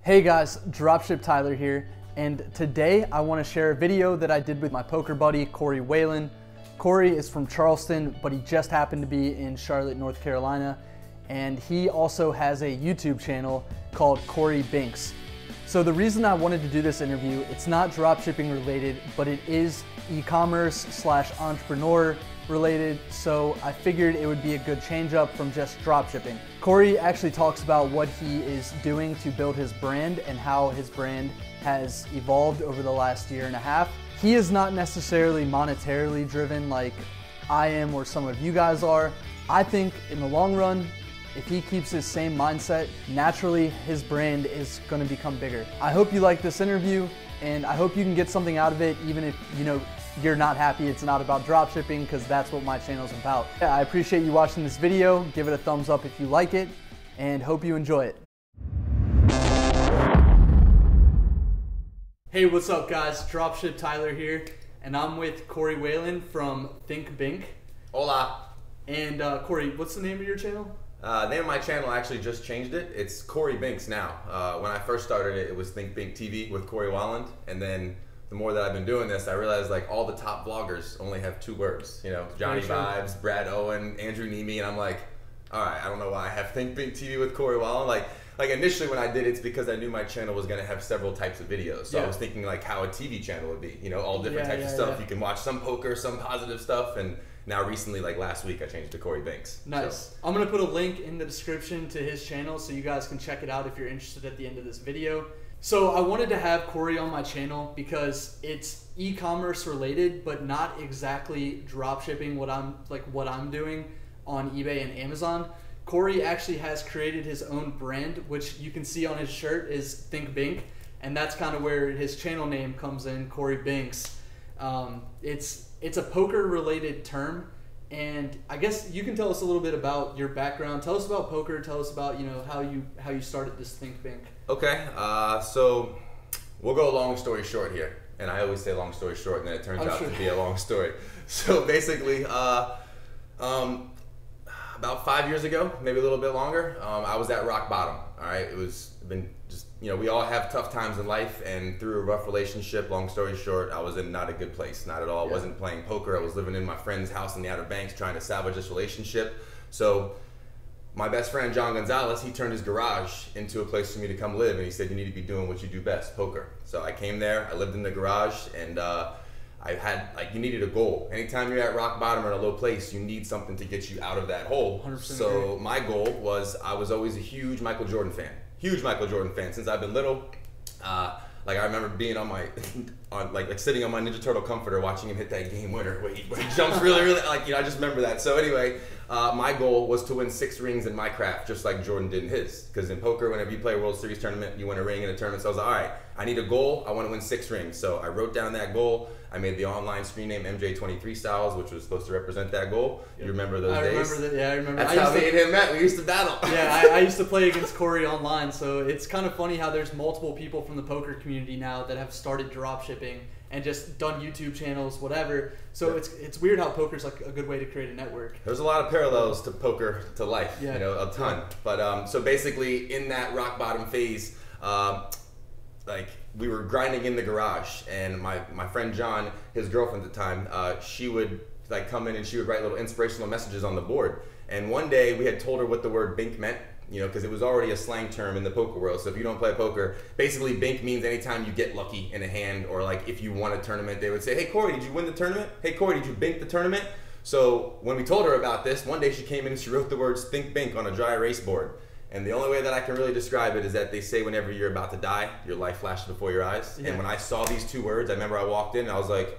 Hey guys, Dropship Tyler here, and today I want to share a video that I did with my poker buddy, Cory Waaland. Cory is from Charleston, but he just happened to be in Charlotte, North Carolina, and he also has a YouTube channel called Cory Binks. So the reason I wanted to do this interview, it's not dropshipping related, but it is e-commerce / entrepreneur related, so I figured it would be a good change up from just dropshipping. Cory actually talks about what he is doing to build his brand and how his brand has evolved over the last year and a half. He is not necessarily monetarily driven like I am or some of you guys are. I think in the long run, if he keeps his same mindset, naturally his brand is going to become bigger. I hope you like this interview, and I hope you can get something out of it, even if you're not happy it's not about dropshipping, because that's what my channel is about. Yeah, I appreciate you watching this video. Give it a thumbs up if you like it, and hope you enjoy it. Hey, what's up guys? Dropship Tyler here, and I'm with Cory Waaland from ThinkBink. Hola. And Cory, what's the name of your channel? The name of my channel, I actually just changed it. It's Cory Binks now. When I first started it, it was ThinkBink TV with Cory Waaland, and then the more that I've been doing this, I realized like all the top vloggers only have 2 words. You know, Johnny Vibes, Brad Owen, Andrew Nemi, and I'm like, all right, I don't know why I have ThinkBink TV with Cory Waaland. Like initially when I did it's because I knew my channel was gonna have several types of videos. So I was thinking like how a TV channel would be. You know, all different types of stuff. You can watch some poker, some positive stuff, and now recently, like last week, I changed to Cory Binks. Nice. So. I'm gonna put a link in the description to his channel so you guys can check it out if you're interested at the end of this video. So I wanted to have Cory on my channel because it's e-commerce related, but not exactly dropshipping what I'm doing on eBay and Amazon. Cory actually has created his own brand, which you can see on his shirt is ThinkBink, and that's kind of where his channel name comes in, Cory Binks. It's a poker related term, and I guess you can tell us a little bit about your background. Tell us about poker. Tell us about how you started this ThinkBink. Okay, so we'll go long story short here, and I always say long story short, and then it turns out to be a long story. So basically, about 5 years ago, maybe a little bit longer, I was at rock bottom. All right, we all have tough times in life, and through a rough relationship, long story short, I was in not a good place, not at all. I wasn't playing poker. I was living in my friend's house in the Outer Banks trying to salvage this relationship. So my best friend, John Gonzalez, he turned his garage into a place for me to come live, and he said, you need to be doing what you do best, poker. So I came there, I lived in the garage, and I had, you needed a goal. Anytime you're at rock bottom or in a low place, you need something to get you out of that hole. 100% so agree. my goal was, I was always a huge Michael Jordan fan. Huge Michael Jordan fan since I've been little. I remember being on my, sitting on my Ninja Turtle comforter watching him hit that game winner where he jumps really, I just remember that. So anyway, my goal was to win 6 rings in my craft, just like Jordan did in his. Because in poker, whenever you play a World Series tournament, you win a ring in a tournament. So I was like, all right, I need a goal. I want to win 6 rings. So I wrote down that goal. I made the online screen name MJ23 Styles, which was supposed to represent that goal. You remember those days? I remember that. Yeah, I remember. That's how me and him met. We used to battle. Yeah, I used to play against Cory online, so it's kind of funny how there's multiple people from the poker community now that have started dropshipping and just done YouTube channels, whatever. So it's weird how poker's like a good way to create a network. There's a lot of parallels to poker to life, a ton. But so basically in that rock bottom phase, we were grinding in the garage, and my friend John, his girlfriend at the time, she would come in and she would write little inspirational messages on the board. And one day we had told her what the word bink meant, because it was already a slang term in the poker world. So if you don't play poker, basically bink means anytime you get lucky in a hand, or if you won a tournament, they would say, hey Cory, did you win the tournament? Hey Cory, did you bink the tournament? So when we told her about this, one day she came in and she wrote the words think bink on a dry erase board. And the only way that I can really describe it is that they say whenever you're about to die, your life flashes before your eyes. Yeah. And when I saw these 2 words, I remember I walked in and I was like,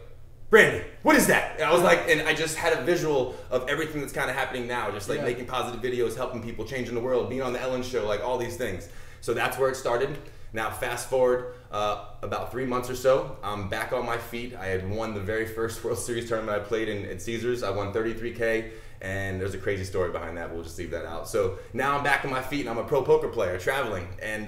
Brandon, what is that? And I was like, and I just had a visual of everything that's kind of happening now, just making positive videos, helping people, changing the world, being on the Ellen Show, all these things. So that's where it started. Now fast forward about 3 months or so, I'm back on my feet. I had won the very first World Series tournament I played at Caesars. I won $33K. And there's a crazy story behind that, but we'll just leave that out. So now I'm back on my feet and I'm a pro poker player traveling. And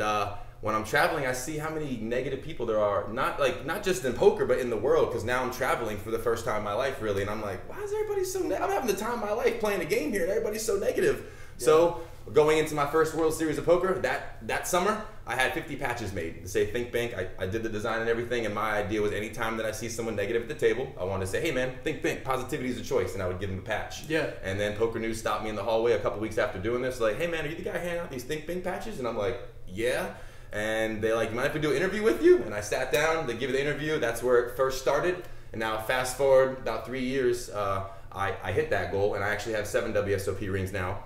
when I'm traveling, I see how many negative people there are, not just in poker, but in the world, because now I'm traveling for the first time in my life, really. And I'm like, why is everybody so negative? I'm having the time of my life playing a game here and everybody's so negative. Yeah. So going into my first World Series of poker, that summer, I had 50 patches made to say think bank. I did the design and everything, and my idea was anytime that I see someone negative at the table, I wanted to say, hey man, think bank, positivity is a choice, and I would give them a patch. Yeah. And then Poker News stopped me in the hallway a couple weeks after doing this, like, hey man, are you the guy handing out these think bank patches? And I'm like, yeah. And they're like, you mind if we do an interview with you? And I sat down, they give me the interview, that's where it first started. And now fast forward about 3 years, I hit that goal, and I actually have 7 WSOP rings now.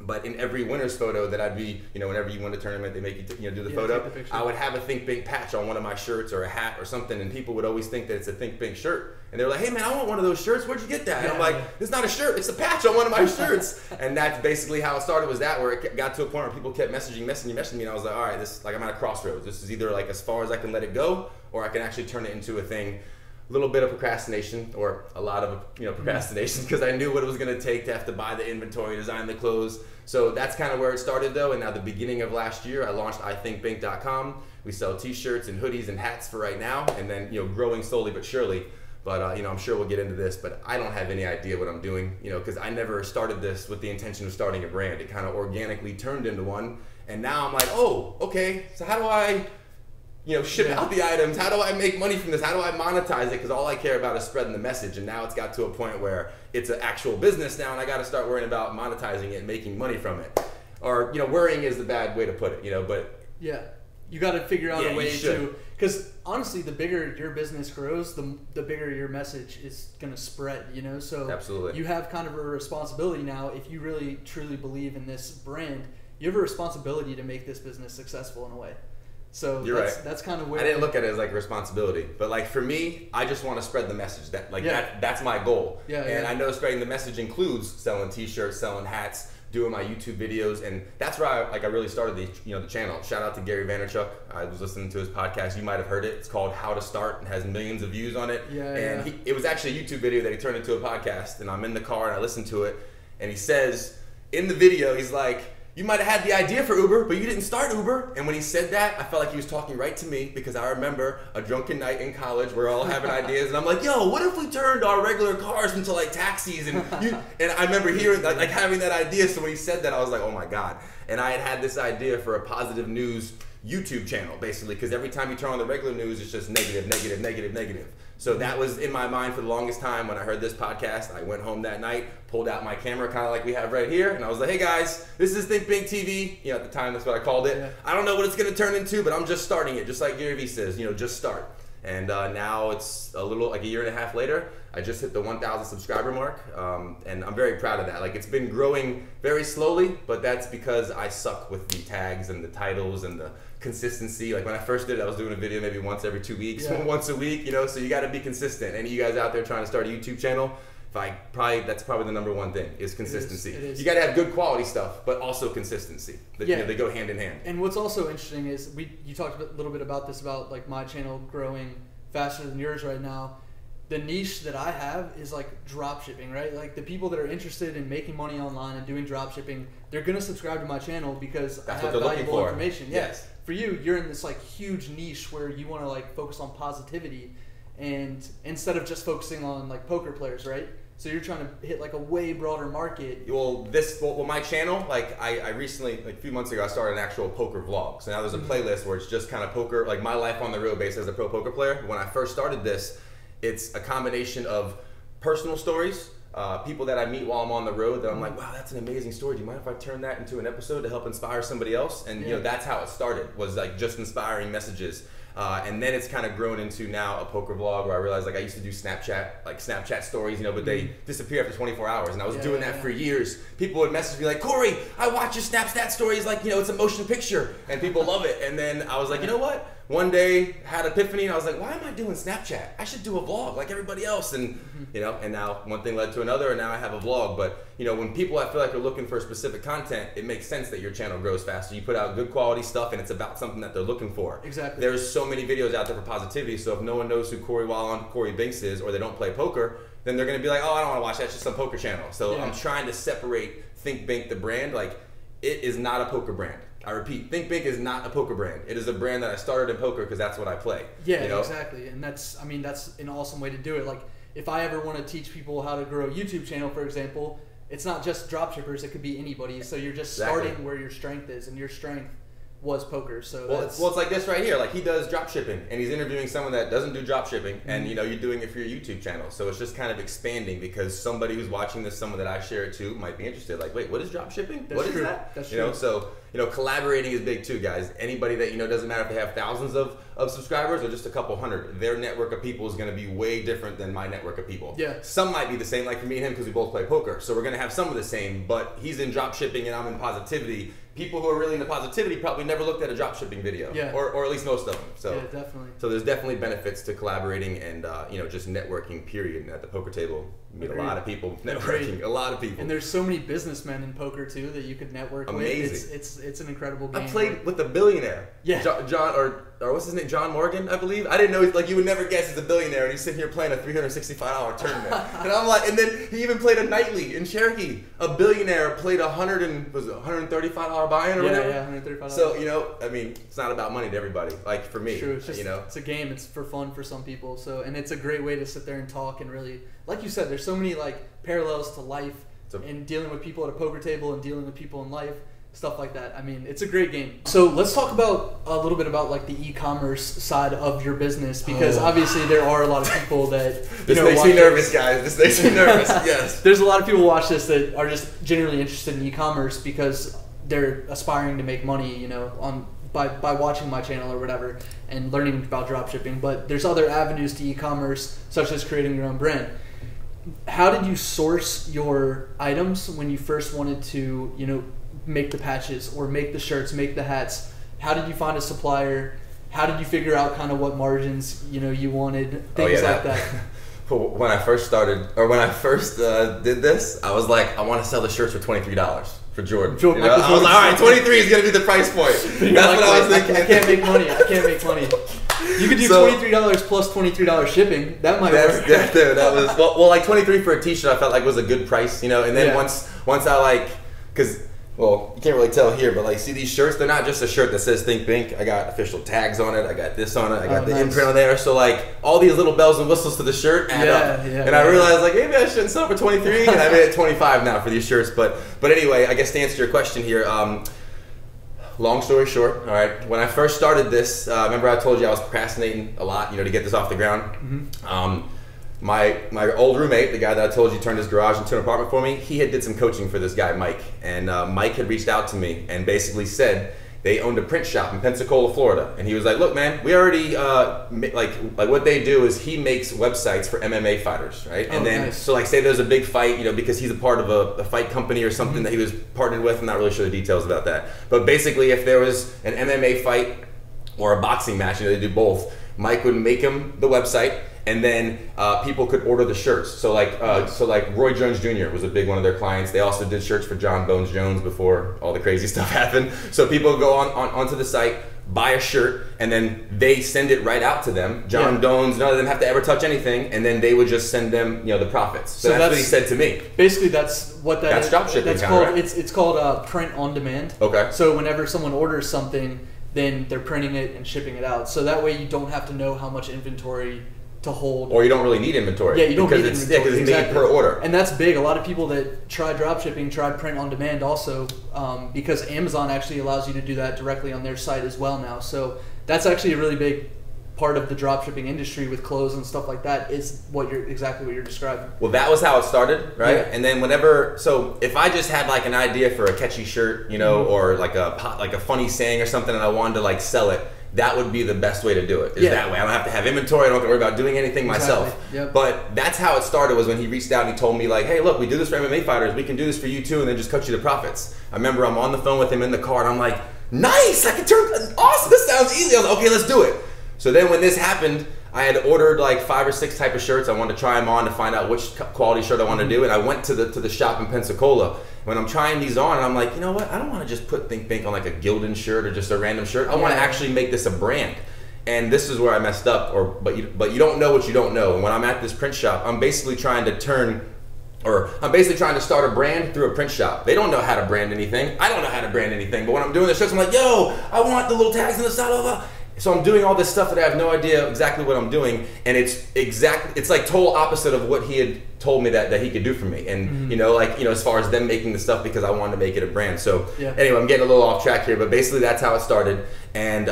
But in every winner's photo that I'd be, whenever you win a tournament, they make you do the photo. I would have a Think Bink patch on one of my shirts or a hat or something, and people would always think that it's a Think Bink shirt. And they were like, hey man, I want one of those shirts. Where'd you get that? And I'm like, it's not a shirt, it's a patch on one of my shirts. And that's basically how it started, was that where it got to a point where people kept messaging me, and I was like, all right, I'm at a crossroads. This is either like as far as I can let it go, or I can actually turn it into a thing. Little bit of procrastination, or a lot of procrastination, because I knew what it was going to take to have to buy the inventory, design the clothes. So that's kind of where it started though. And now the beginning of last year, I launched ithinkbank.com. We sell t-shirts and hoodies and hats for right now, and then growing slowly but surely. But I'm sure we'll get into this, but I don't have any idea what I'm doing, because I never started this with the intention of starting a brand. It kind of organically turned into one, and now I'm like, oh, okay, so how do I ship out the items? How do I make money from this? How do I monetize it? Because all I care about is spreading the message. And now it's got to a point where it's an actual business now, and I got to start worrying about monetizing it and making money from it. Or, worrying is the bad way to put it, but... Yeah. You got to figure out a way to... Because honestly, the bigger your business grows, the bigger your message is going to spread, So absolutely. You have kind of a responsibility now. If you really, truly believe in this brand, you have a responsibility to make this business successful in a way. So that's kind of where I didn't look at it as like a responsibility, but like for me, I just want to spread the message. That's my goal. And I know spreading the message includes selling t-shirts, selling hats, doing my YouTube videos, and that's where I really started the channel. Shout out to Gary Vaynerchuk. I was listening to his podcast. You might have heard it. It's called How to Start and has millions of views on it. It was actually a YouTube video that he turned into a podcast, and I'm in the car and I listened to it, and he says in the video, he's like, you might have had the idea for Uber, but you didn't start Uber. And when he said that, I felt like he was talking right to me, because I remember a drunken night in college. We're all having ideas, and I'm like, yo, what if we turned our regular cars into like taxis? And I remember hearing like having that idea. So when he said that, I was like, oh my God. And I had this idea for a positive news YouTube channel, basically, because every time you turn on the regular news, it's just negative, negative, negative, negative. So that was in my mind for the longest time. When I heard this podcast, I went home that night, pulled out my camera, kind of like we have right here, and I was like, hey guys, this is Think Big TV. At the time, that's what I called it. Yeah. I don't know what it's going to turn into, but I'm just starting it, just like Gary Vee says, just start. And now it's a little, like a year and a half later, I just hit the 1,000 subscriber mark, and I'm very proud of that. Like, it's been growing very slowly, but that's because I suck with the tags and the titles and the consistency. Like when I first did it, I was doing a video maybe once every 2 weeks, once a week, so you got to be consistent. Any of you guys out there trying to start a YouTube channel, that's probably the number one thing, is consistency. It is. You got to have good quality stuff, but also consistency. They go hand in hand. And what's also interesting is you talked a little bit about this, about like my channel growing faster than yours right now. The niche that I have is like drop shipping, right? Like the people that are interested in making money online and doing drop shipping, they're going to subscribe to my channel because I have valuable information. Yes. For you, you're in this like huge niche where you want to like focus on positivity, and instead of just focusing on like poker players, right? So you're trying to hit like a way broader market. Well, my channel, like I recently, like a few months ago, I started an actual poker vlog. So now there's a playlist where it's just kind of poker, like my life on the real base as a pro poker player. When I first started this, it's a combination of personal stories, people that I meet while I'm on the road that I'm like, wow, that's an amazing story. Do you mind if I turn that into an episode to help inspire somebody else? And that's how it started, was like just inspiring messages. And then it's kind of grown into now a poker vlog, where I realized like I used to do Snapchat stories, but they disappear after 24 hours. And I was doing that for years. People would message me like, Corey, I watch your Snapchat stories, like, it's a motion picture, and people love it. And then I was like, you know what? One day had epiphany, and I was like, why am I doing Snapchat? I should do a vlog like everybody else. And and now one thing led to another, and now I have a vlog. But when people, I feel like, are looking for specific content, it makes sense that your channel grows faster. You put out good quality stuff, and it's about something that they're looking for. Exactly. There's so many videos out there for positivity, so if no one knows who Cory Waaland, Cory Binks is, or they don't play poker, then they're going to be like, oh, I don't want to watch that, it's just some poker channel. So I'm trying to separate Think Bink, the brand. Like, it is not a poker brand. I repeat, Think Bink is not a poker brand. It is a brand that I started in poker because that's what I play. Yeah, exactly. And that's an awesome way to do it. Like, if I ever want to teach people how to grow a YouTube channel, for example, it's not just dropshippers, it could be anybody. So you're just starting where your strength is, and your strength was poker. So well, it's like this right here. Like he does drop shipping, and he's interviewing someone that doesn't do drop shipping, and you know you're doing it for your YouTube channel. So it's just kind of expanding because somebody who's watching this, someone that I share it to, might be interested. Like, wait, what is drop shipping? What is that? That's you true. know, so collaborating is big too, guys. Anybody that doesn't matter if they have thousands of subscribers or just a couple hundred. Their network of people is going to be way different than my network of people. Yeah. Some might be the same, like for me and him, because we both play poker. So we're going to have some of the same. But he's in drop shipping and I'm in positivity. People who are really into positivity probably never looked at a drop shipping video, or at least most of them. So yeah, definitely. So there's definitely benefits to collaborating and just networking. Period. And at the poker table, you meet a lot of people networking. A lot of people. And there's so many businessmen in poker too that you could network with. It's an incredible game. I played with a billionaire. Yeah. John or what's his name? John Morgan, I believe. I didn't know. Like you would never guess he's a billionaire, and he's sitting here playing a $365 tournament. And I'm like, and then he even played a nightly in Cherokee. A billionaire played $135 buy-in or whatever. Yeah, $135. So I mean, it's not about money to everybody. Like for me, true. It's just, it's a game. It's for fun for some people. So, and it's a great way to sit there and talk and really, like you said, there's so many like parallels to life and dealing with people at a poker table and dealing with people in life. Stuff like that. I mean, it's a great game. So let's talk about a little bit about like the e-commerce side of your business, because obviously there are a lot of people that this makes me nervous, guys. This makes me nervous. Yes. There's a lot of people watch this that are just genuinely interested in e-commerce because they're aspiring to make money, by watching my channel or whatever and learning about dropshipping. But there's other avenues to e-commerce, such as creating your own brand. How did you source your items when you first wanted to, make the patches or make the shirts, make the hats? How did you find a supplier? How did you figure out kind of what margins you wanted? Things like that. When I first started, or when I first did this, I was like, I want to sell the shirts for $23 for Jordan. I was like, all right, 23 is gonna be the price point. That's what I was thinking. I can't make money. You could do $23 plus $23 shipping. That might work. That was well, like 23 for a t-shirt. I felt like was a good price, and then once I because. Well, you can't really tell here, but see these shirts, they're not just a shirt that says Think Pink. I got official tags on it. I got this on it. I got the imprint on there. So all these little bells and whistles to the shirt add up. And I realized maybe I shouldn't sell for 23, and I'm at 25 now for these shirts. But anyway, I guess to answer your question here, long story short, all right, when I first started this, remember I told you I was procrastinating a lot, to get this off the ground. Mm-hmm. My old roommate, the guy that I told you turned his garage into an apartment for me, he had did some coaching for this guy, Mike. And Mike had reached out to me and basically said they owned a print shop in Pensacola, Florida. And he was like, look, man, we already, like what they do is he makes websites for MMA fighters, right? And then, so say there's a big fight, because he's a part of a fight company or something that he was partnered with. I'm not really sure the details about that. But basically, if there was an MMA fight or a boxing match, they do both, Mike would make him the website. And then people could order the shirts. So Roy Jones Jr. was a big one of their clients. They also did shirts for John Bones Jones before all the crazy stuff happened. So people go onto the site, buy a shirt, and then they send it right out to them. John Bones, none of them have to ever touch anything, and then they would just send them the profits. So that's what he said to me. Basically, that's what that is. That's dropshipping. That's called, right? It's called print on demand. Okay. So whenever someone orders something, then they're printing it and shipping it out. So that way you don't have to know how much inventory to hold. Or you don't really need inventory. Yeah, you don't need inventory. Because it's made per order. And that's big. A lot of people that try dropshipping try print on demand also, because Amazon actually allows you to do that directly on their site as well now. So that's actually a really big part of the dropshipping industry with clothes and stuff like that, is exactly what you're describing. Well, that was how it started, right? Yeah. And then so if I just had an idea for a catchy shirt, or a funny saying or something, and I wanted to sell it, that would be the best way to do it. That way, I don't have to have inventory. I don't have to worry about doing anything myself. Yep. But that's how it started. Was when he reached out and he told me hey, look, we do this for MMA fighters. We can do this for you too, and then just cut you the profits. I remember I'm on the phone with him in the car, and I'm like, nice! I can awesome. This sounds easy. I was like, okay, let's do it. So then when this happened, I had ordered 5 or 6 type of shirts. I wanted to try them on to find out which quality shirt I wanted to do, and I went to the shop in Pensacola. When I'm trying these on, and I'm like, you know what? I don't want to just put Think Pink on a Gildan shirt or just a random shirt. I want to actually make this a brand. And this is where I messed up. But you don't know what you don't know. And when I'm at this print shop, I'm basically trying to start a brand through a print shop. They don't know how to brand anything. I don't know how to brand anything. But when I'm doing the shirts, I'm like, yo, I want the little tags on the side of it. So I'm doing all this stuff that I have no idea exactly what I'm doing, and it's like total opposite of what he had told me that he could do for me. And as far as them making the stuff because I wanted to make it a brand. So anyway, I'm getting a little off track here, but basically that's how it started. And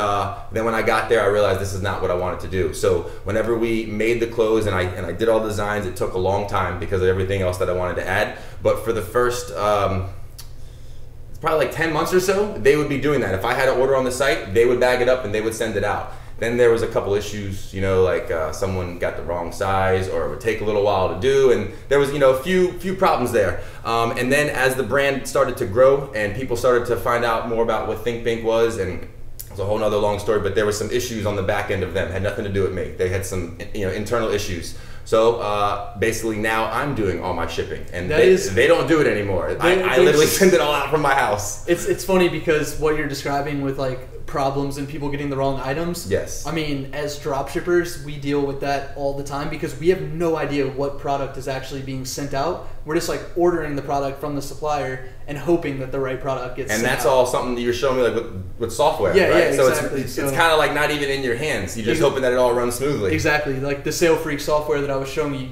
then when I got there, I realized this is not what I wanted to do. So whenever we made the clothes and I did all the designs, it took a long time because of everything else that I wanted to add. But for the first probably like 10 months or so, they would be doing that. If I had an order on the site, they would bag it up and they would send it out. Then there was a couple issues, like someone got the wrong size, or it would take a little while to do, and there was a few problems there. And then as the brand started to grow and people started to find out more about what ThinkPink was, and it's a whole nother long story, but there were some issues on the back end of them. It had nothing to do with me. They had some internal issues. So basically now I'm doing all my shipping, and they don't do it anymore. I literally send it all out from my house. It's funny because what you're describing with like problems and people getting the wrong items. Yes. I mean, as dropshippers, we deal with that all the time because we have no idea what product is actually being sent out. We're just like ordering the product from the supplier and hoping that the right product gets sent out. And that's all something that you're showing me like with software, right? Yeah, so exactly. It's kind of like not even in your hands. You're just hoping that it all runs smoothly. Exactly. Like the Sale Freak software that I was showing you,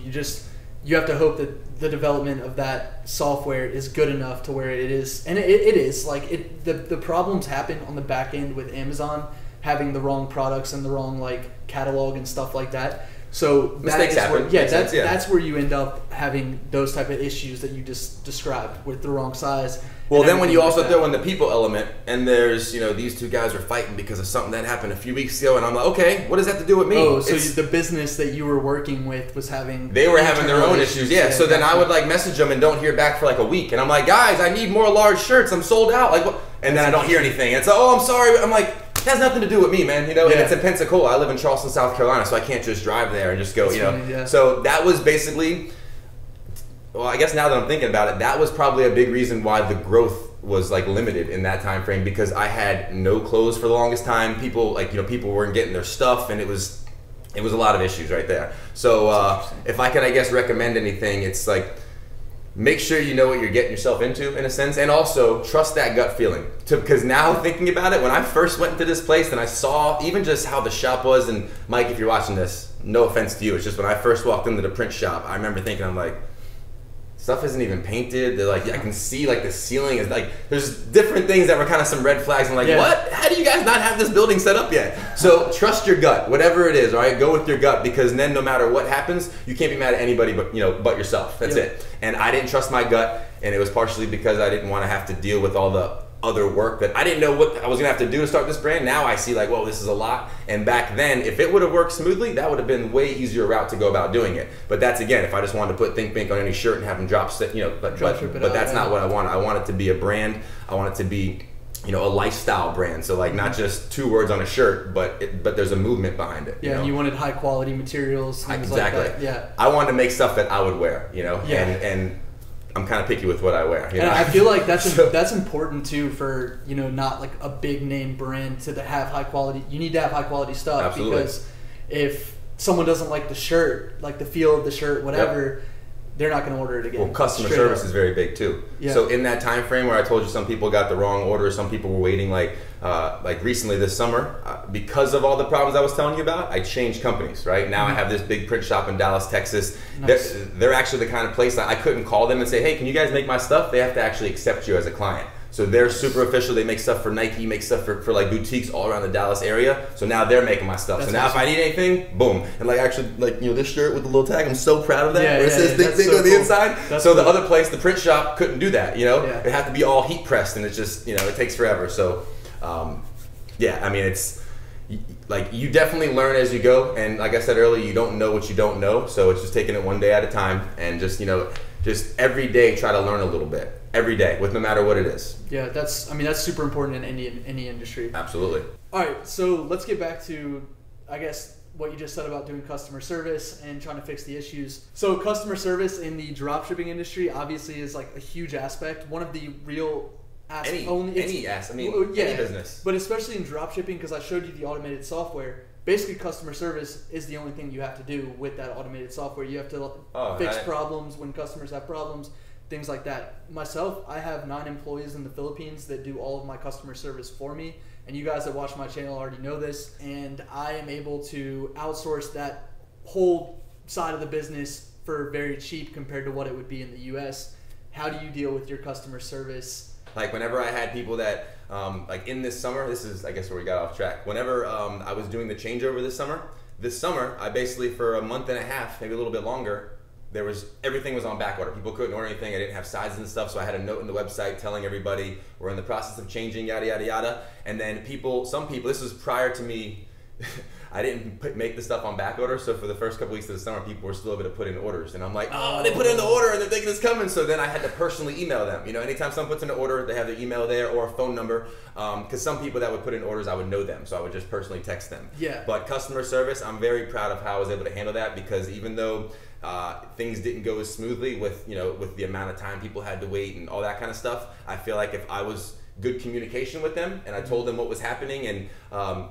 you have to hope that the development of that software is good enough to where it is, and it is like the problems happen on the back end with Amazon having the wrong products and the wrong like catalog and stuff like that. So mistakes happen. That's where you end up having those type of issues that you just described with the wrong size. Well, then when you also throw in the people element, and there's these two guys are fighting because of something that happened a few weeks ago, and I'm like, okay, what does that have to do with me? Oh, so the business that you were working with was having they were having their own issues. Yeah. So then I would like message them and don't hear back for like a week, and I'm like, guys, I need more large shirts. I'm sold out. Like, what? And then I don't hear anything. And it's like, oh, I'm sorry. I'm like, it has nothing to do with me, man. And it's in Pensacola. I live in Charleston, South Carolina, so I can't just drive there and just go. So that was basically. Well, I guess now that I'm thinking about it, that was probably a big reason why the growth was like limited in that time frame, because I had no clothes for the longest time. People people weren't getting their stuff, and it was a lot of issues right there. So if I can, I guess, recommend anything, it's like make sure you know what you're getting yourself into in a sense, and also trust that gut feeling. Because now thinking about it, when I first went into this place and I saw even just how the shop was, and Mike, if you're watching this, no offense to you, it's just when I first walked into the print shop, I remember thinking, I'm like, stuff isn't even painted. They're like, I can see like the ceiling is like, there's different things that were kind of some red flags. I'm like, what? How do you guys not have this building set up yet? So trust your gut, whatever it is, all right? Go with your gut, because then no matter what happens, you can't be mad at anybody but but yourself. That's it. And I didn't trust my gut, and it was partially because I didn't want to have to deal with all the other work that I didn't know what I was gonna have to do to start this brand. Now I see like, whoa, this is a lot. And back then, if it would have worked smoothly, that would have been way easier route to go about doing it. But that's, again, if I just wanted to put ThinkPink on any shirt and have them drop, but that's not what I want. I want it to be a brand. I want it to be, a lifestyle brand. So like not just 2 words on a shirt, but there's a movement behind it. And you wanted high quality materials. Exactly. Like that. Yeah. I wanted to make stuff that I would wear. And I'm kind of picky with what I wear. And I feel like that's important too for not like a big name brand to have high quality. You need to have high quality stuff. Absolutely. Because if someone doesn't like the shirt, like the feel of the shirt, whatever, they're not going to order it again. Well, customer service is very big too. Yeah. So in that time frame where I told you some people got the wrong order, some people were waiting like recently this summer, because of all the problems I was telling you about, I changed companies, right? Now I have this big print shop in Dallas, Texas. Nice. They're actually the kind of place that I couldn't call them and say, hey, can you guys make my stuff? They have to actually accept you as a client. So they're super official. They make stuff for Nike, make stuff for like boutiques all around the Dallas area. So now they're making my stuff. So now if I need anything, boom. And like actually like, this shirt with the little tag, I'm so proud of that. Where it says ThinkPink on the inside. So the other place, the print shop, couldn't do that, It had to be all heat pressed, and it just, it takes forever. So I mean, it's like you definitely learn as you go. And like I said earlier, you don't know what you don't know. So it's just taking it one day at a time, and just, just every day try to learn a little bit. Every day, with no matter what it is. Yeah, that's super important in any industry. Absolutely. All right, so let's get back to, I guess, what you just said about doing customer service and trying to fix the issues. So customer service in the dropshipping industry obviously is like a huge aspect. One of the real any business. But especially in dropshipping, because I showed you the automated software. Basically, customer service is the only thing you have to do with that automated software. You have to fix problems when customers have problems. Things like that. Myself, I have 9 employees in the Philippines that do all of my customer service for me, and you guys that watch my channel already know this, and I am able to outsource that whole side of the business for very cheap compared to what it would be in the US. How do you deal with your customer service? Like whenever I had people that, like in this summer, this is I guess where we got off track. Whenever I was doing the changeover this summer, I basically for a month and a half, maybe a little bit longer, everything was on back order. People couldn't order anything. I didn't have sizes and stuff, so I had a note in the website telling everybody we're in the process of changing, yada yada yada. And then some people, this was prior to me. I didn't make the stuff on back order, so for the first couple weeks of the summer, people were still able to put in orders, and I'm like, oh, they put in the order and they're thinking it's coming. So then I had to personally email them. You know, anytime someone puts in an order, they have their email there or a phone number. Because some people that would put in orders, I would know them, so I would just personally text them. Yeah. But customer service, I'm very proud of how I was able to handle that, because even though things didn't go as smoothly with the amount of time people had to wait and all that kind of stuff, I feel like if I was good communication with them and I told them what was happening and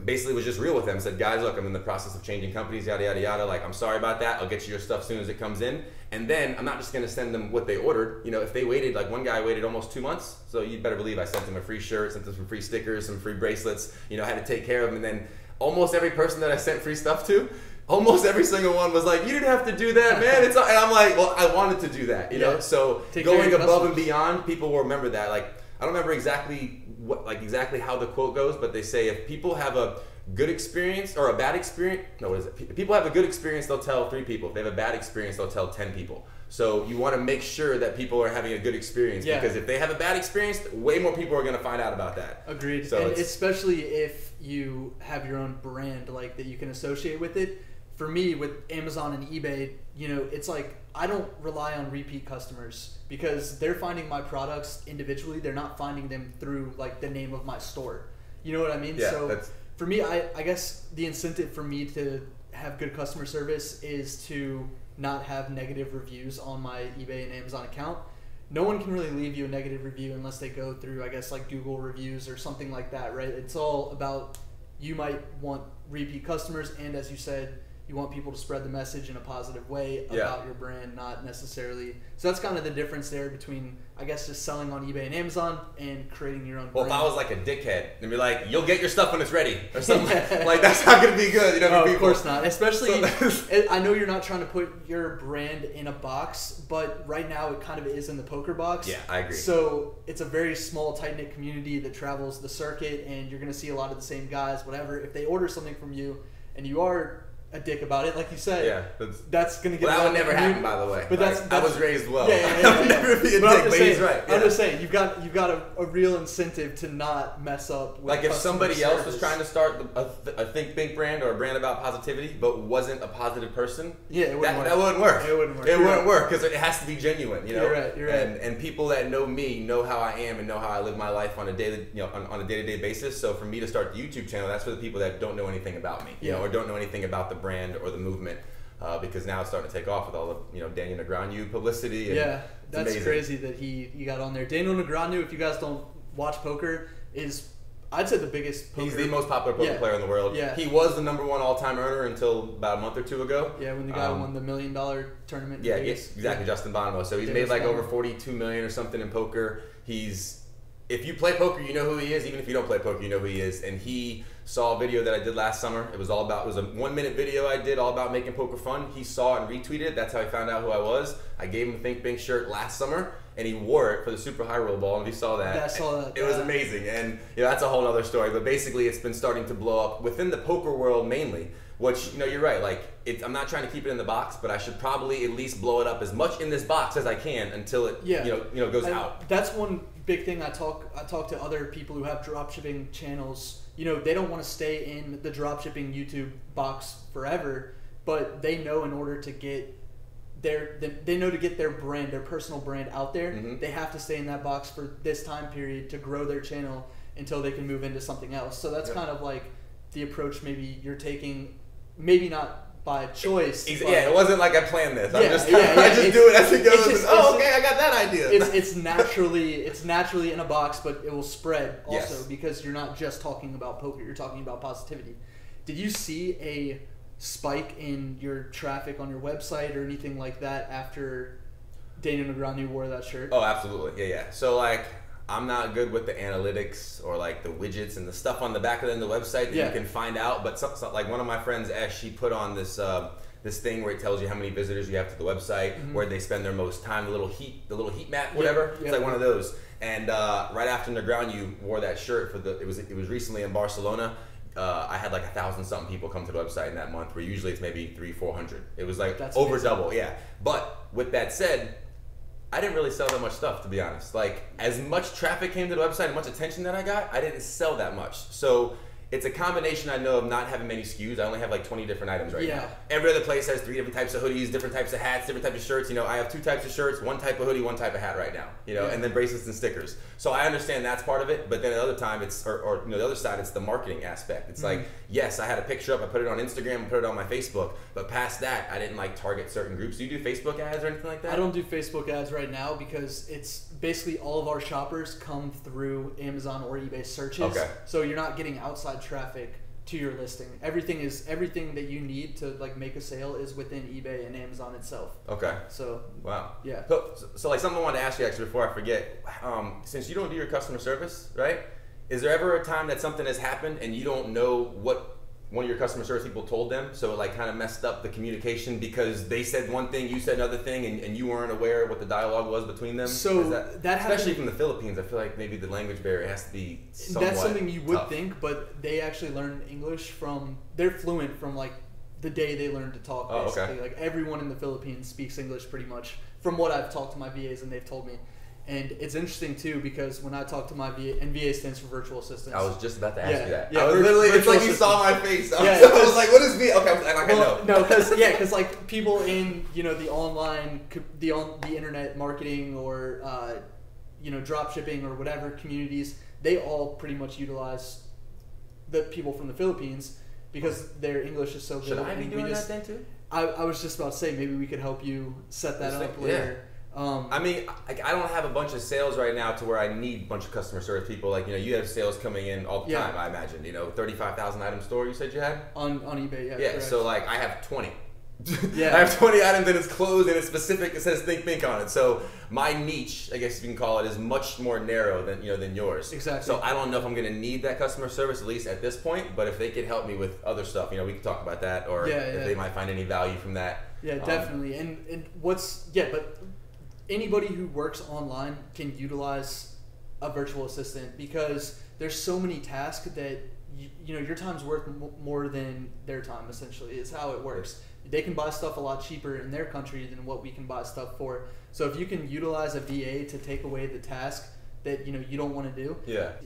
basically was just real with them, said, guys, look, I'm in the process of changing companies, yada yada yada, like I'm sorry about that, I'll get you your stuff as soon as it comes in. And then I'm not just going to send them what they ordered. You know, if they waited, like one guy waited almost 2 months, so you better believe I sent him a free shirt, sent him some free stickers, some free bracelets, you know, I had to take care of him. And then almost every person that I sent free stuff to, almost every single one was like, you didn't have to do that, man. And I'm like, well, I wanted to do that, you know? So going above and beyond, people will remember that. Like, I don't remember exactly how the quote goes, but they say if people have a good experience or a bad experience, no, what is it? If people have a good experience, they'll tell 3 people. If they have a bad experience, they'll tell 10 people. So you want to make sure that people are having a good experience, because if they have a bad experience, way more people are going to find out about that. Agreed. So and especially if you have your own brand like that you can associate with it. For me, with Amazon and eBay, you know, it's like I don't rely on repeat customers because they're finding my products individually. They're not finding them through like the name of my store. You know what I mean? Yeah, so for me, I guess the incentive for me to have good customer service is to not have negative reviews on my eBay and Amazon account. No one can really leave you a negative review unless they go through, I guess, like Google reviews or something like that, right? It's all about, you might want repeat customers, and as you said, you want people to spread the message in a positive way about your brand, not necessarily. So that's kind of the difference there between, I guess, just selling on eBay and Amazon and creating your own brand. Well, if I was like a dickhead and be like, you'll get your stuff when it's ready or something, like that's not going to be good. You know, of course not. Especially, I know you're not trying to put your brand in a box, but right now it kind of is in the poker box. Yeah, I agree. So it's a very small, tight-knit community that travels the circuit, and you're going to see a lot of the same guys, whatever. If they order something from you and you are a dick about it, like you said, that's gonna get. Well, that would never happen, by the way. But like, I was raised well. I would never be a dick. But he's right. I'm just saying, you've got a real incentive to not mess up with. Like if somebody else was trying to start a Think Pink brand or a brand about positivity, but wasn't a positive person, it wouldn't work. That wouldn't work. It wouldn't work. It wouldn't work because it has to be genuine. You know. You're right. And people that know me know how I am and know how I live my life on a daily, on a day-to-day basis. So for me to start the YouTube channel, that's for the people that don't know anything about me, you know, or don't know anything about the brand or the movement. Because now it's starting to take off with all of Daniel Negreanu publicity. And that's amazing. Crazy that he got on there. Daniel Negreanu, if you guys don't watch poker, is I'd say the biggest poker. He's the most popular poker player in the world. Yeah. He was the #1 all-time earner until about a month or 2 ago. Yeah, when the guy won the $1 million tournament. Yeah, exactly, Justin Bonomo. So he's made like over $42 million or something in poker. If you play poker, you know who he is. Even if you don't play poker, you know who he is. And he saw a video that I did last summer. It was a 1-minute video I did all about making poker fun. He saw it and retweeted it. That's how he found out who I was. I gave him a Think Pink shirt last summer, and he wore it for the Super High Roll Ball. And he saw that. I saw that. It was amazing. And that's a whole other story. But basically, it's been starting to blow up within the poker world mainly. Which, you're right. Like, I'm not trying to keep it in the box, but I should probably at least blow it up as much in this box as I can until it, goes out. That's one big thing. I talk to other people who have dropshipping channels. They don't want to stay in the dropshipping YouTube box forever, but they know in order to get their brand, their personal brand out there, they have to stay in that box for this time period to grow their channel until they can move into something else. So that's kind of like the approach maybe you're taking. Maybe not by choice. It wasn't like I planned this. I just do it as it goes. I got that idea. It's naturally in a box, but it will spread also because you're not just talking about poker. You're talking about positivity. Did you see a spike in your traffic on your website or anything like that after Daniel Negreanu wore that shirt? Oh, absolutely. Yeah. So like, I'm not good with the analytics or like the widgets and the stuff on the back of the website that you can find out. But like one of my friends, Ash, she put on this this thing where it tells you how many visitors you have to the website, where they spend their most time, the little heat map, whatever. It's like one of those. And right after Underground, you wore that shirt for it was recently in Barcelona. I had like 1,000-something people come to the website in that month, where usually it's maybe 300-400. It was like over double, But with that said, I didn't really sell that much stuff, to be honest. Like, as much traffic came to the website and much attention that I got, I didn't sell that much. So it's a combination, I know, of not having many SKUs. I only have like 20 different items right now. Every other place has 3 different types of hoodies, different types of hats, different types of shirts. You know, I have 2 types of shirts, 1 type of hoodie, 1 type of hat right now. You know, and then bracelets and stickers. So I understand that's part of it, but then another time it's, or you know, the other side, it's the marketing aspect. It's like, yes, I had a picture up, I put it on Instagram, I put it on my Facebook, but past that, I didn't like target certain groups. Do you do Facebook ads or anything like that? I don't do Facebook ads right now because it's basically all of our shoppers come through Amazon or eBay searches. Okay. So you're not getting outside traffic to your listing. Everything that you need to like make a sale is within eBay and Amazon itself. Okay. So wow. Yeah. So like something I wanted to ask you actually before I forget. Since you don't do your customer service, right? Is there ever a time that something has happened and you don't know what one of your customer service people told them, so it like kind of messed up the communication because they said one thing, you said another thing, and you weren't aware of what the dialogue was between them? So that especially from the Philippines, I feel like maybe the language barrier has to be somewhat That's something you would tough. think, but they actually learn English they're fluent from like the day they learn to talk, basically. Oh, okay. Like everyone in the Philippines speaks English pretty much, from what I've talked to my VAs and they've told me. And it's interesting too because when I talk to my VA, and VA stands for virtual assistants. I was just about to ask you that. Yeah, I was literally, it's like you saw my face. I was like, what is VA? Okay, I know. No, because like people in the online, the internet marketing or dropshipping or whatever communities, they all pretty much utilize the people from the Philippines because their English is so good. Should I be doing that then too? I was just about to say maybe we could help you set that up later. I mean, I don't have a bunch of sales right now to where I need a bunch of customer service people. Like, you have sales coming in all the time, I imagine. 35,000 item store you said you had? On eBay, yeah. Yeah, correct. so like I have 20. I have 20 items and it's closed and it's specific. It says Think Pink on it. So my niche, I guess you can call it, is much more narrow than yours. Exactly. So I don't know if I'm going to need that customer service, at least at this point. But if they could help me with other stuff, we can talk about that, or if they might find any value from that. Yeah, definitely. And but anybody who works online can utilize a virtual assistant because there's so many tasks that your time's worth more than their time. Essentially, is how it works. They can buy stuff a lot cheaper in their country than what we can buy stuff for. So if you can utilize a VA to take away the task that you don't want to do,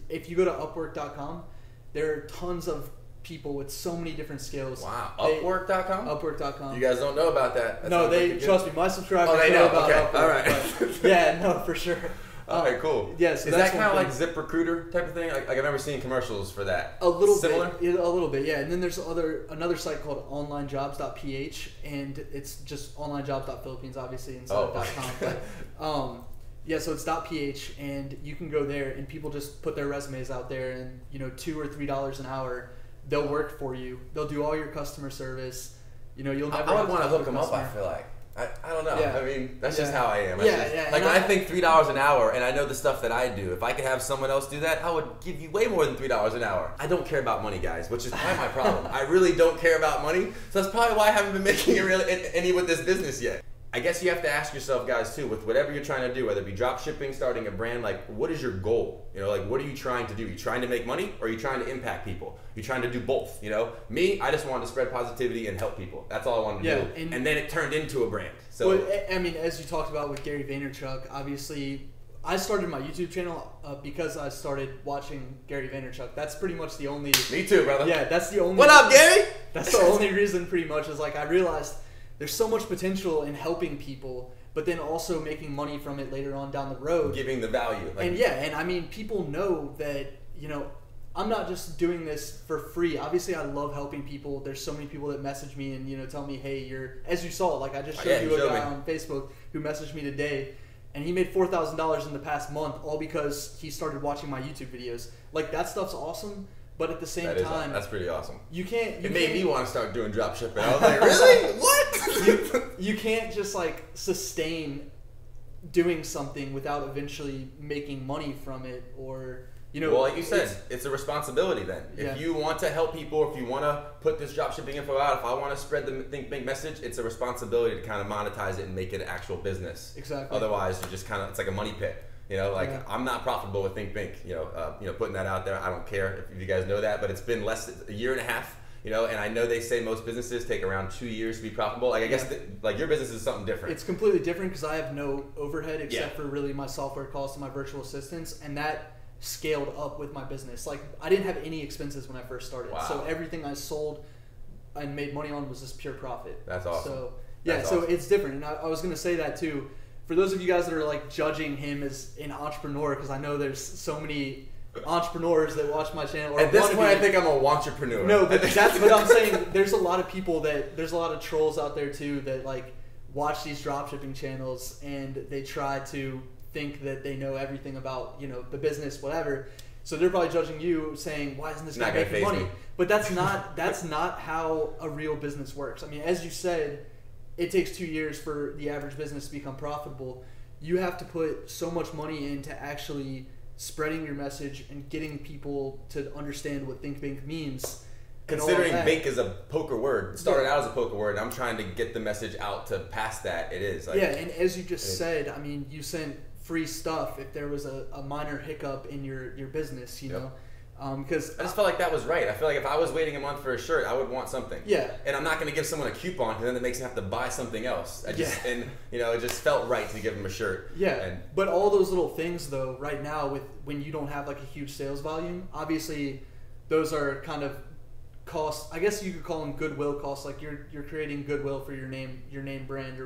if you go to Upwork.com, there are tons of people with so many different skills. Wow. Upwork.com? Upwork.com. You guys don't know about that. Trust me, my subscribers they know about Upwork. All right. Yeah, no, for sure. Okay, cool. Yeah, so is that kind of like ZipRecruiter type of thing? Like I've never seen commercials for that. A little similar? bit. A little bit, yeah. And then there's another site called onlinejobs.ph, and it's just onlinejobs.philippines, obviously, instead of .com. But, so it's .ph, and you can go there, and people just put their resumes out there, and $2 or $3 an hour, they'll work for you. They'll do all your customer service. You'll never. I would want to hook them up. I feel like. I don't know. Yeah. I mean, that's just how I am. Like when I think $3 an hour, and I know the stuff that I do, if I could have someone else do that, I would give you way more than $3 an hour. I don't care about money, guys, which is probably my problem. I really don't care about money, so that's probably why I haven't been making any with this business yet. I guess you have to ask yourself, guys, too, with whatever you're trying to do, whether it be drop shipping, starting a brand, like, what is your goal? What are you trying to do? Are you trying to make money, or are you trying to impact people? You're trying to do both, Me, I just wanted to spread positivity and help people. That's all I wanted to do. And then it turned into a brand. So, well, I mean, as you talked about with Gary Vaynerchuk, obviously, I started my YouTube channel because I started watching Gary Vaynerchuk. That's pretty much the only... Me too, brother. Yeah, that's the only... What up, Gary? That's the only reason, pretty much, is like I realized there's so much potential in helping people, but then also making money from it later on down the road. Giving the value. And I mean, people know that, I'm not just doing this for free. Obviously, I love helping people. There's so many people that message me and, tell me, hey, as you saw, like I just showed you a guy on Facebook who messaged me today, and he made $4,000 in the past month, all because he started watching my YouTube videos. Like, that stuff's awesome. But at the same time, that's pretty awesome. It made me want to start doing drop shipping. I was like, really? What? you can't just like sustain doing something without eventually making money from it, or you know. Well, like you said, it's a responsibility then. Yeah. If you want to help people, if you want to put this dropshipping info out, if I want to spread the Think Big message, it's a responsibility to kind of monetize it and make it an actual business. Exactly. Otherwise, you're just kind of, it's like a money pit. You know, like I'm not profitable with Think Big. Putting that out there, I don't care if you guys know that, but it's been less than a year and a half. You know, and I know they say most businesses take around 2 years to be profitable. Like I guess, like your business is something different. It's completely different because I have no overhead except for really my software costs and my virtual assistants, and that scaled up with my business. Like I didn't have any expenses when I first started, so everything I sold and made money on was just pure profit. That's awesome. So so it's different, and I was going to say that too. For those of you guys that are like judging him as an entrepreneur, because I know there's so many entrepreneurs that watch my channel. Or at this point, I think I'm a wantrepreneur. No, but that's what I'm saying. There's a lot of people there's a lot of trolls out there too that like watch these dropshipping channels and they try to think that they know everything about the business, whatever. So they're probably judging you, saying, "Why isn't this guy making money?" But that's not how a real business works. I mean, as you said, it takes 2 years for the average business to become profitable. You have to put so much money into actually spreading your message and getting people to understand what Think Big means. Considering Bink is a poker word, it started out as a poker word, and I'm trying to get the message out to past that. It is. Like, and as you just said, I mean, you sent free stuff if there was a minor hiccup in your business, you know. Because I just felt like that was right. I feel like if I was waiting a month for a shirt, I would want something. Yeah. And I'm not going to give someone a coupon because then it makes me have to buy something else. And it just felt right to give them a shirt. Yeah. But all those little things though, right now when you don't have like a huge sales volume, obviously those are kind of costs. I guess you could call them goodwill costs. Like you're creating goodwill for your name brand,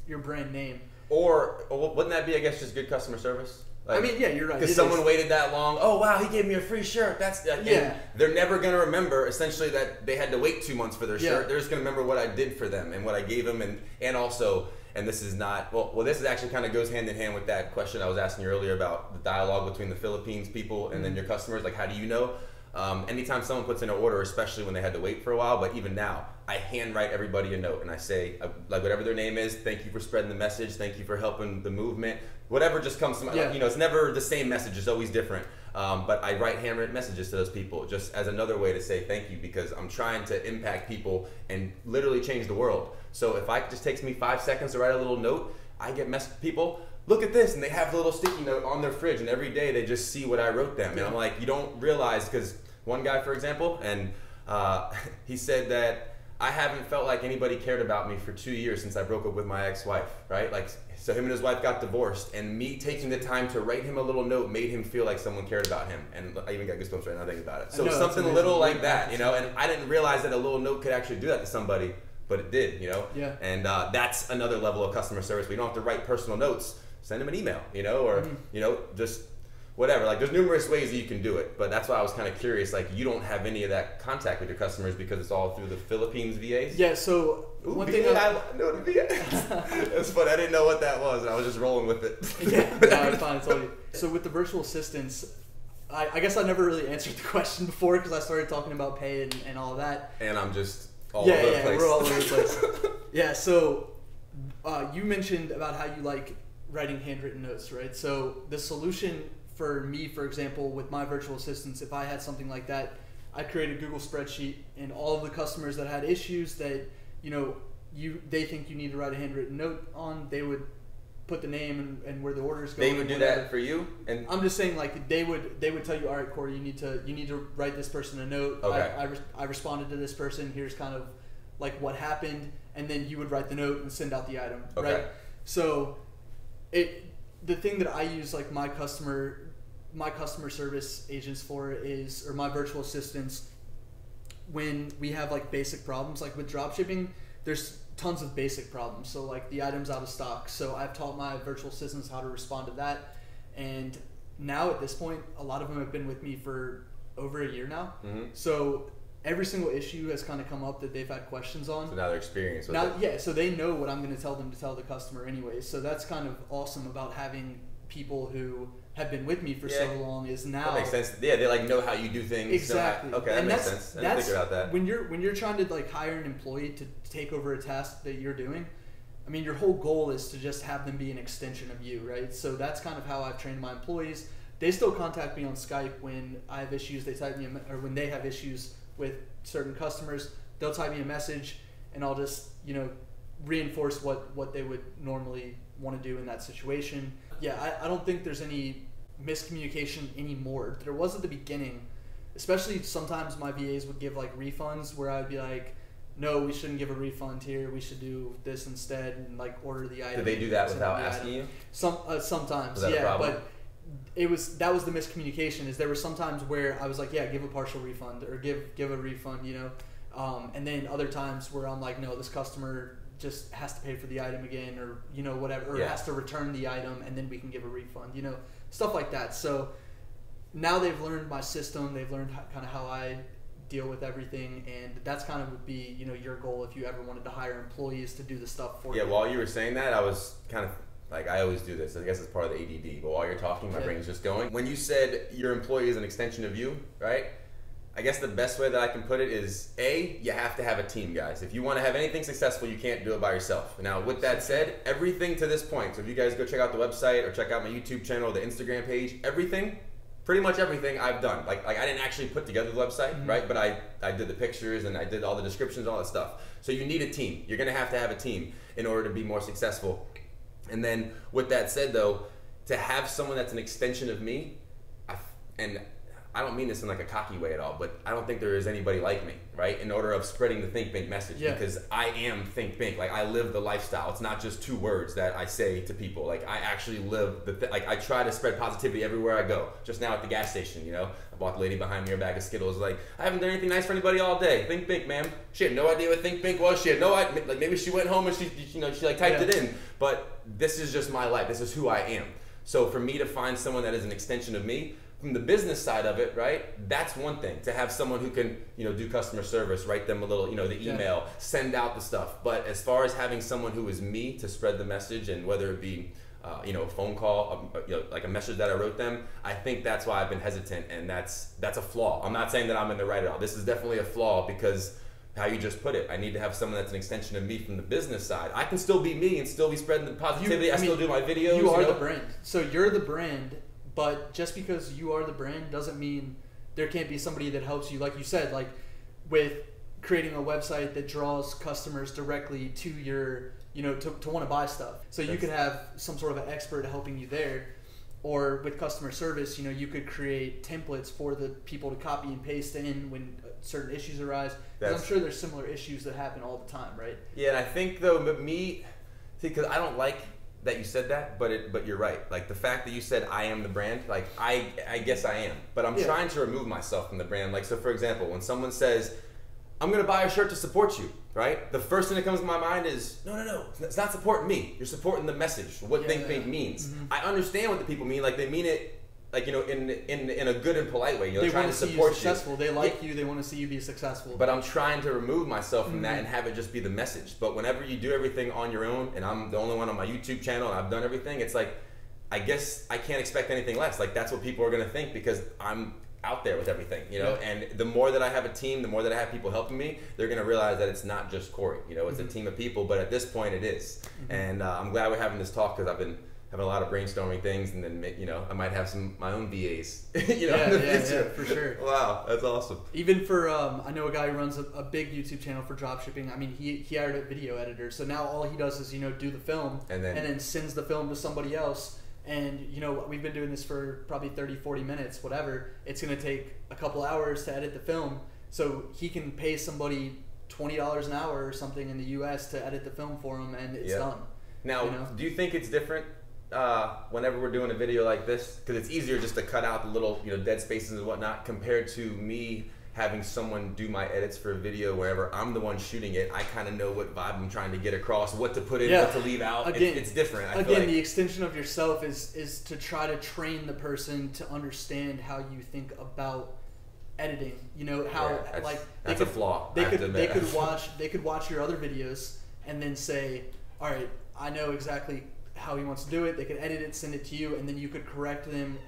your brand name. Or wouldn't that be, I guess, just good customer service? Like, I mean, yeah, you're right. Because someone waited that long. Oh, wow, he gave me a free shirt. They're never going to remember, essentially, that they had to wait 2 months for their shirt. They're just going to remember what I did for them and what I gave them. And also, and this is not, this is actually kind of goes hand in hand with that question I was asking you earlier about the dialogue between the Philippines people and then your customers. Like, how do you know? Anytime someone puts in an order, especially when they had to wait for a while, but even now, I handwrite everybody a note and I say, like, whatever their name is, thank you for spreading the message, thank you for helping the movement, whatever just comes to mind. It's never the same message, it's always different. But I write handwritten messages to those people just as another way to say thank you, because I'm trying to impact people and literally change the world. So if it just takes me 5 seconds to write a little note, I get people, look at this, and they have the little sticky note on their fridge, and every day they just see what I wrote them. And I'm like, you don't realize, because one guy, for example, and he said that I haven't felt like anybody cared about me for 2 years since I broke up with my ex-wife, right? Like, so him and his wife got divorced, and me taking the time to write him a little note made him feel like someone cared about him. And I even got goosebumps right now thinking about it. So something little like that, and I didn't realize that a little note could actually do that to somebody, but it did, Yeah. And that's another level of customer service. We don't have to write personal notes. Send them an email, or just whatever. Like, there's numerous ways that you can do it, but that's why I was kind of curious. Like, you don't have any of that contact with your customers because it's all through the Philippines VAs. Yeah. So one thing I know the VAs. That's funny. I didn't know what that was, and I was just rolling with it. No, it's fine. It's all you. So with the virtual assistants, I guess I never really answered the question before because I started talking about pay and all of that. And I'm just all over the place. We're all over the place. Yeah. So you mentioned about how you like writing handwritten notes, right? So the solution for me, for example, with my virtual assistants, if I had something like that, I'd create a Google spreadsheet, and all of the customers that had issues that they think you need to write a handwritten note on, they would put the name and where the orders go. They would do that for you, and I'm just saying, like, they would tell you, all right, Corey, you need to write this person a note. Okay. I responded to this person. Here's kind of like what happened, and then you would write the note and send out the item. Okay. Right. So the thing that I use, like, my customer service agents for or my virtual assistants, when we have like basic problems, like with dropshipping, there's tons of basic problems. So like the item's out of stock. So I've taught my virtual assistants how to respond to that. And now at this point, a lot of them have been with me for over a year now. Mm-hmm. So every single issue has kind of come up that they've had questions on. So now they're experienced with it. Yeah, so they know what I'm going to tell them to tell the customer anyway. So that's kind of awesome about having people who have been with me for so long is now. That makes sense. Yeah, they like know how you do things. Exactly. Okay, that makes sense. I didn't think about that. When you're trying to like hire an employee to take over a task that you're doing, I mean, your whole goal is to just have them be an extension of you, right? So that's kind of how I've trained my employees. They still contact me on Skype when I have issues. They type me, or when they have issues with certain customers, they'll type me a message, and I'll just, you know, reinforce what they would normally want to do in that situation. Yeah, I don't think there's any miscommunication anymore. There was at the beginning, especially sometimes my VAs would give like refunds where I'd be like, no, we shouldn't give a refund here. We should do this instead, and like order the item. Did they do that without asking you? Sometimes, was that a problem? But that was the miscommunication. Is there were some times where I was like, yeah, give a partial refund or give a refund, you know, and then other times where I'm like, no, this customer just has to pay for the item again, or you know, whatever, or has to return the item, and then we can give a refund, you know, stuff like that. So now they've learned my system. They've learned kind of how I deal with everything, and that's kind of would be, you know, your goal if you ever wanted to hire employees to do the stuff for you. Yeah, while you were saying that, I was kind of like, I always do this. I guess it's part of the ADD. But while you're talking, my brain's just going. When you said your employee is an extension of you, right? I guess the best way that I can put it is, A, you have to have a team, guys. If you want to have anything successful, you can't do it by yourself. Now, with that said, everything to this point, so if you guys go check out the website or check out my YouTube channel, the Instagram page, everything, pretty much everything I've done. Like I didn't actually put together the website, right? But I did the pictures and I did all the descriptions, all that stuff. So you need a team. You're going to have a team in order to be more successful. And then with that said, though, to have someone that's an extension of me, and I don't mean this in like a cocky way at all, but I don't think there is anybody like me, right? In order of spreading the Think Pink message, because I am Think Pink. Like I live the lifestyle. It's not just 2 words that I say to people. Like I actually live like I try to spread positivity everywhere I go. Just now at the gas station, you know, I bought the lady behind me a bag of Skittles. Like, I haven't done anything nice for anybody all day. Think Pink, ma'am. She had no idea what Think Pink was. She had no idea. Like maybe she went home and she like typed it in. But this is just my life. This is who I am. So for me to find someone that is an extension of me, from the business side of it, right? That's one thing. To have someone who can, do customer service, write them a little, the email, send out the stuff. But as far as having someone who is me to spread the message, and whether it be, a phone call, like a message that I wrote them, I think that's why I've been hesitant, and that's a flaw. I'm not saying that I'm in the right at all. This is definitely a flaw because how you just put it. I need to have someone that's an extension of me from the business side. I can still be me and still be spreading the positivity. I still do my videos. You are the brand. So you're the brand. But just because you are the brand doesn't mean there can't be somebody that helps you, like you said, like with creating a website that draws customers directly to your, to want to buy stuff. So you could have some sort of an expert helping you there. Or with customer service, you could create templates for the people to copy and paste in when certain issues arise. Because I'm sure there's similar issues that happen all the time, right? Yeah, and I think though, because I don't like that you said that, but you're right. Like the fact that you said I am the brand, like I guess I am, but I'm trying to remove myself from the brand. Like, so for example, when someone says, I'm gonna buy a shirt to support you, right? The first thing that comes to my mind is, no, it's not supporting me. You're supporting the message, what Think Pink means. Mm-hmm. I understand what the people mean, like they mean it like, in a good and polite way. They're trying to support you. Successful. They like you. They want to see you be successful. But I'm trying to remove myself from that and have it just be the message. But whenever you do everything on your own, and I'm the only one on my YouTube channel, and I've done everything, it's like, I guess I can't expect anything less. Like that's what people are gonna think because I'm out there with everything, And the more that I have a team, the more that I have people helping me, they're gonna realize that it's not just Cory. It's a team of people. But at this point, it is. And I'm glad we're having this talk because I've been having a lot of brainstorming things, and then I might have my own VAs. Yeah, for sure. Wow, that's awesome. Even for I know a guy who runs a big YouTube channel for dropshipping. I mean, he hired a video editor, so now all he does is do the film and then sends the film to somebody else. And we've been doing this for probably 30-40 minutes, whatever. It's gonna take a couple hours to edit the film, so he can pay somebody $20 an hour or something in the US to edit the film for him, and it's done. Now, do you think it's different whenever we're doing a video like this, because it's easier just to cut out the little dead spaces and whatnot, compared to me having someone do my edits for a video wherever I'm the one shooting it? I kind of know what vibe I'm trying to get across, what to put in, what to leave out. Again, it's different. I feel like the extension of yourself is to try to train the person to understand how you think about editing. How that's a flaw. They could watch your other videos and then say, all right, I know exactly how he wants to do it. They could edit it, send it to you, and then you could correct them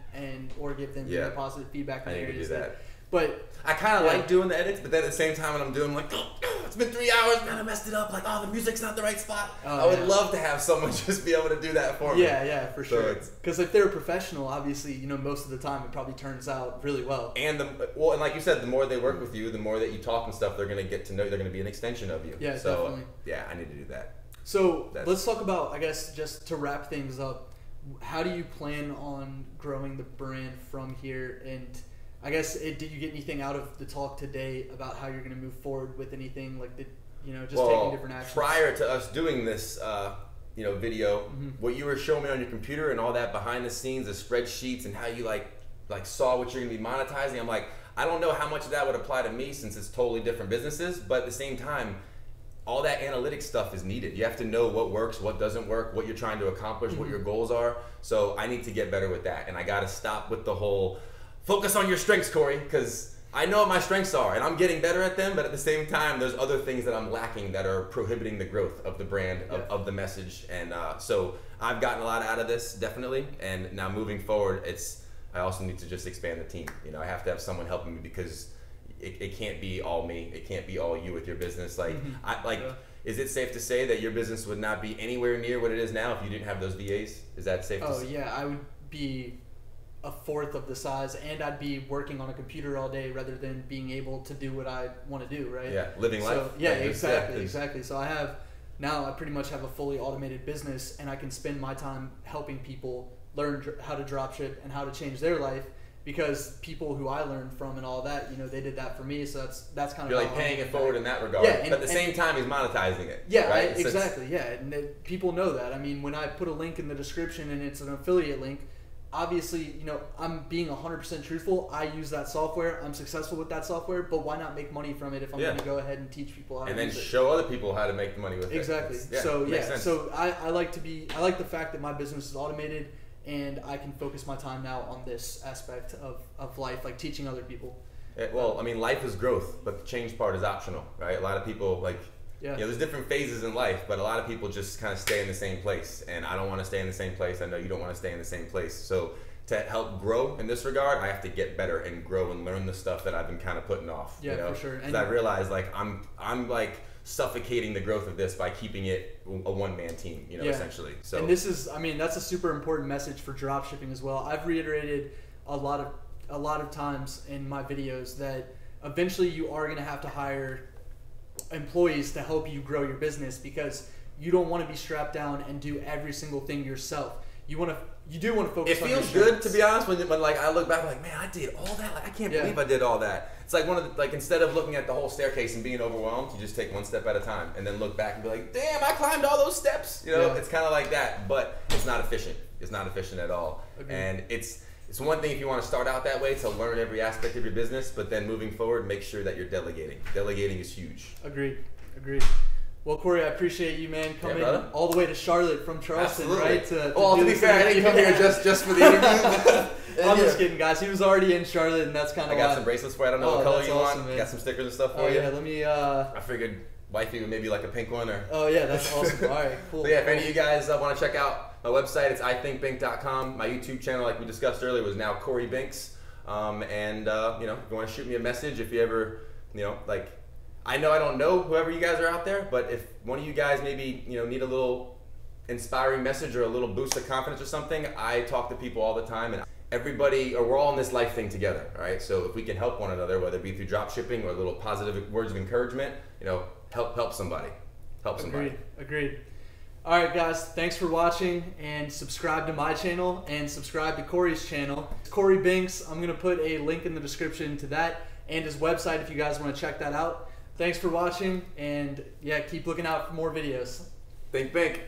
or give them positive feedback in the areas that. But I kind of like doing the edits, but then at the same time when I'm doing, I'm like, it's been 3 hours, man, I messed it up. Like, oh, the music's not the right spot. Oh, I would love to have someone just be able to do that for me. Yeah, for sure. Because if they're a professional, obviously, you know, most of the time it probably turns out really well. And and like you said, the more they work with you, the more that you talk and stuff, they're gonna get to know you. They're gonna be an extension of you. Yeah, so, definitely. Yeah, I need to do that. So let's talk about, I guess, just to wrap things up, how do you plan on growing the brand from here? And I guess, did you get anything out of the talk today about how you're going to move forward with anything, like, just taking different actions? Prior to us doing this, video, what you were showing me on your computer and all that behind the scenes, the spreadsheets and how you like saw what you're going to be monetizing, I'm like, I don't know how much of that would apply to me since it's totally different businesses, but at the same time, all that analytics stuff is needed. You have to know what works, what doesn't work, what you're trying to accomplish, what your goals are. So I need to get better with that. And I got to stop with the whole focus on your strengths, Cory, because I know what my strengths are and I'm getting better at them, but at the same time, there's other things that I'm lacking that are prohibiting the growth of the brand, of the message. And so I've gotten a lot out of this, definitely. And now moving forward, I also need to just expand the team. You know, I have to have someone helping me because it can't be all me. It can't be all you with your business. Like, is it safe to say that your business would not be anywhere near what it is now if you didn't have those VAs? Is that safe to say? Oh yeah, I would be a fourth of the size, and I'd be working on a computer all day rather than being able to do what I want to do, right? Yeah, living life. So, yeah, exactly. So I pretty much have a fully automated business, and I can spend my time helping people learn how to dropship and how to change their life. Because people who I learned from and all that, they did that for me. So that's kind of you're like paying it forward in that regard. Yeah, but at the same time, he's monetizing it. Yeah, right? Exactly. Yeah, and people know that. I mean, when I put a link in the description and it's an affiliate link, obviously, I'm being 100% truthful. I use that software. I'm successful with that software. But why not make money from it if I'm going to go ahead and teach people how to use it? And then show other people how to make money with it. Exactly. So I like the fact that my business is automated. And I can focus my time now on this aspect of life, like teaching other people. Well, I mean, life is growth, but the change part is optional, right? A lot of people, there's different phases in life, but a lot of people just kind of stay in the same place. And I don't want to stay in the same place. I know you don't want to stay in the same place. So to help grow in this regard, I have to get better and grow and learn the stuff that I've been kind of putting off. Yeah, for sure. Because I realize, I'm suffocating the growth of this by keeping it a one-man team, essentially. So, and that's a super important message for dropshipping as well. I've reiterated a lot of times in my videos that eventually you are going to have to hire employees to help you grow your business because you don't want to be strapped down and do every single thing yourself. You do want to focus on your strengths. It feels good, to be honest, when I look back, I'm like, man, I did all that. Like, I can't believe I did all that. It's like instead of looking at the whole staircase and being overwhelmed, you just take one step at a time and then look back and be like, damn, I climbed all those steps. It's kind of like that, but it's not efficient. It's not efficient at all. Agreed. And it's one thing if you want to start out that way to learn every aspect of your business, but then moving forward, make sure that you're delegating. Delegating is huge. Agreed. Well, Cory, I appreciate you, man, coming all the way to Charlotte from Charleston, right? To be fair, I didn't come here just for the interview. I'm just kidding, guys. He was already in Charlotte, and that's kind of I got some bracelets for you. I don't know what color you want. Man. Got some stickers and stuff for you. Yeah, let me... I figured wifey would maybe like a pink one. Oh, yeah, that's awesome. All right, cool. So, yeah, if any of you guys want to check out my website, it's ithinkbink.com. My YouTube channel, like we discussed earlier, was now Cory Binks. If you want to shoot me a message, if you ever, I know I don't know whoever you guys are out there, but if one of you guys maybe need a little inspiring message or a little boost of confidence or something, I talk to people all the time, and we're all in this life thing together, all right? So if we can help one another, whether it be through drop shipping or little positive words of encouragement, help somebody. Agreed. All right, guys, thanks for watching, and subscribe to my channel and subscribe to Cory's channel. Cory Binks. I'm gonna put a link in the description to that and his website if you guys want to check that out. Thanks for watching, and keep looking out for more videos. Think bink.